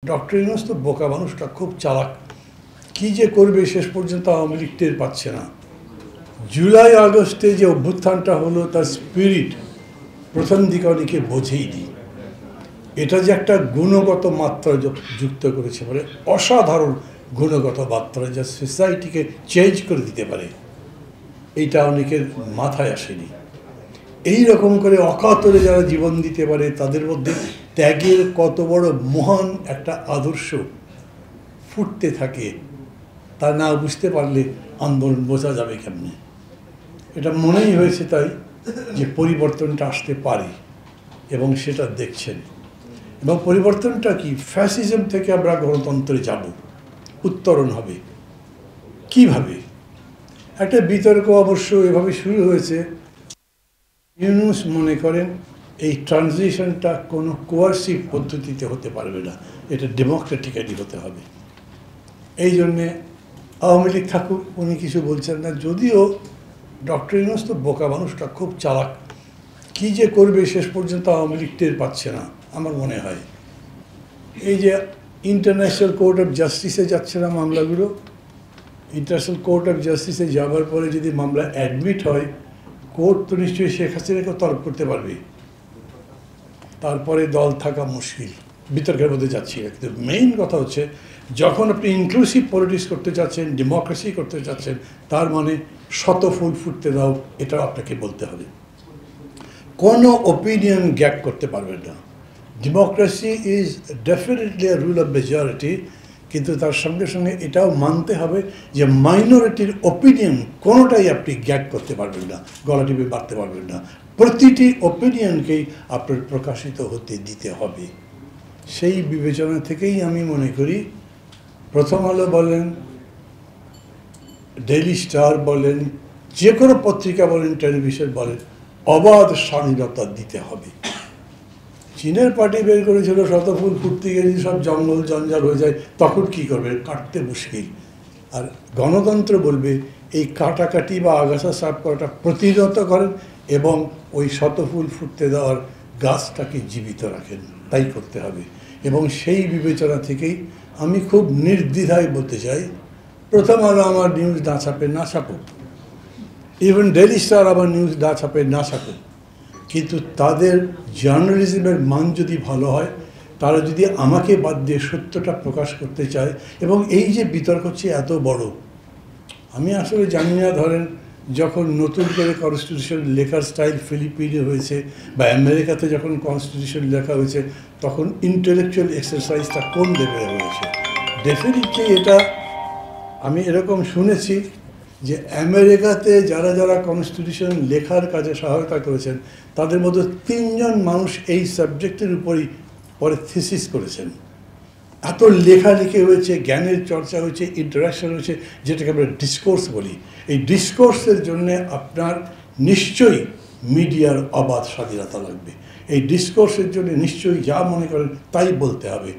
Doctor Yunus তো বোকা মানুষটা, খুব চালাক। কি যে করবে শেষ পর্যন্ত আওয়ামী লীগ টের পাচ্ছে না। জুলাই আগস্টে যে অভ্যুত্থানটা হলো তার স্পিরিট প্রথম দিকে অনেকে বোঝেইনি। এটা যে একটা গুণগত মাত্রা যুক্ত করেছে, মানে অসাধারণ গুণগত মাত্রা যা সোসাইটিকে চেঞ্জ করে দিতে পারে, এইটা অনেকের মাথায় আসেনি। এই রকম করে অকাতরে যারা জীবন দিতে পারে তাদের মধ্যে ত্যাগের কত বড় মহান একটা আদর্শ ফুটতে থাকে, তা না বুঝতে পারলে আন্দোলন বোঝা যাবে কেমনে। এটা মনেই হয়েছে তাই যে পরিবর্তনটা আসতে পারে, এবং সেটা দেখছেন। এবং পরিবর্তনটা কি, ফ্যাসিজম থেকে আমরা গণতন্ত্রে যাব, উত্তরণ হবে কিভাবে। একটা বিতর্ক অবশ্য এভাবে শুরু হয়েছে। ইউনূস মনে করেন এই ট্রানজিশনটা কোনো কোয়ার্সিভ পদ্ধতিতে হতে পারবে না, এটা ডেমোক্রেটিক্যালি হতে হবে। এই জন্যে আওয়ামী লীগ থাকুক, উনি কিছু বলছেন না। যদিও ডক্টর ইউনূস তো বোকা মানুষটা, খুব চালাক। কি যে করবে শেষ পর্যন্ত আওয়ামী লীগ টের পাচ্ছে না আমার মনে হয়। এই যে ইন্টারন্যাশনাল কোর্ট অফ জাস্টিসে যাচ্ছে না মামলাগুলো, ইন্টারন্যাশনাল কোর্ট অফ জাস্টিসে যাওয়ার পরে যদি মামলা অ্যাডমিট হয়, কোর্ট তো নিশ্চয়ই শেখ হাসিনাকে তলব করতে পারবে, তারপরে দল থাকা মুশকিল। বিতর্কের মধ্যে যাচ্ছি না, কিন্তু মেইন কথা হচ্ছে যখন আপনি ইনক্লুসিভ পলিটিক্স করতে চাচ্ছেন, ডেমোক্রেসি করতে চাচ্ছেন, তার মানে শত ফুল ফুটতে দাও, এটাও আপনাকে বলতে হবে। কোনো ওপিনিয়ন গ্যাপ করতে পারবেন না। Democracy is definitely a rule of majority, কিন্তু তার সঙ্গে সঙ্গে এটাও মানতে হবে যে মাইনরিটির ওপিনিয়ন কোনোটাই আপনি গ্যাপ করতে পারবেন না, গলা টিপে বাড়তে পারবেন না। প্রতিটি ওপিনিয়নকেই আপনার প্রকাশিত হতে দিতে হবে। সেই বিবেচনা থেকেই আমি মনে করি প্রথম আলো বলেন, ডেইলি স্টার বলেন, যে কোনো পত্রিকা বলেন, টেলিভিশন বলেন, অবাধ স্বাধীনতা দিতে হবে। চীনের পার্টি বের করেছিল শতফুল ফুটতে গিয়ে যদি সব জঙ্গল জঞ্জাল হয়ে যায় তখন কি করবে, কাটতে মুশকিল। আর গণতন্ত্র বলবে এই কাটাকাটি বা আগাছা সাফ করাটা প্রতিহত করেন এবং ওই শতফুল ফুটতে দেওয়ার গাছটাকে জীবিত রাখেন, তাই করতে হবে। এবং সেই বিবেচনা থেকেই আমি খুব নির্দ্বিধায় বলতে চাই, প্রথম আলো আমার নিউজ না ছাপে, না ছাপুক, ইভেন ডেইলি স্টার আমার নিউজ না ছাপে, না ছাপুক, কিন্তু তাদের জার্নালিজমের মান যদি ভালো হয়, তারা যদি আমাকে বাদ দিয়ে সত্যটা প্রকাশ করতে চায়, এবং এই যে বিতর্ক হচ্ছে এত বড়, আমি আসলে জানি না, ধরেন যখন নতুন করে কনস্টিটিউশন লেখার স্টাইল ফিলিপিনে হয়েছে বা আমেরিকাতে যখন কনস্টিটিউশন লেখা হয়েছে, তখন ইন্টেলেকচুয়াল এক্সারসাইজটা কোন লেভেলে হয়েছে। ডেফিনেটলি এটা আমি এরকম শুনেছি যে আমেরিকাতে যারা যারা কনস্টিটিউশন লেখার কাজে সহায়তা করেছেন তাদের মধ্যে 3 জন মানুষ এই সাবজেক্টের উপরই পরে থিসিস করেছেন। এত লেখালেখি হয়েছে, জ্ঞানের চর্চা হয়েছে, ইন্টারাকশন হয়েছে, যেটাকে আমরা ডিসকোর্স বলি। এই ডিসকোর্সের জন্যে আপনার নিশ্চয়ই মিডিয়ার অবাধ স্বাধীনতা লাগবে। এই ডিসকোর্সের জন্য নিশ্চয়ই যা মনে করেন তাই বলতে হবে।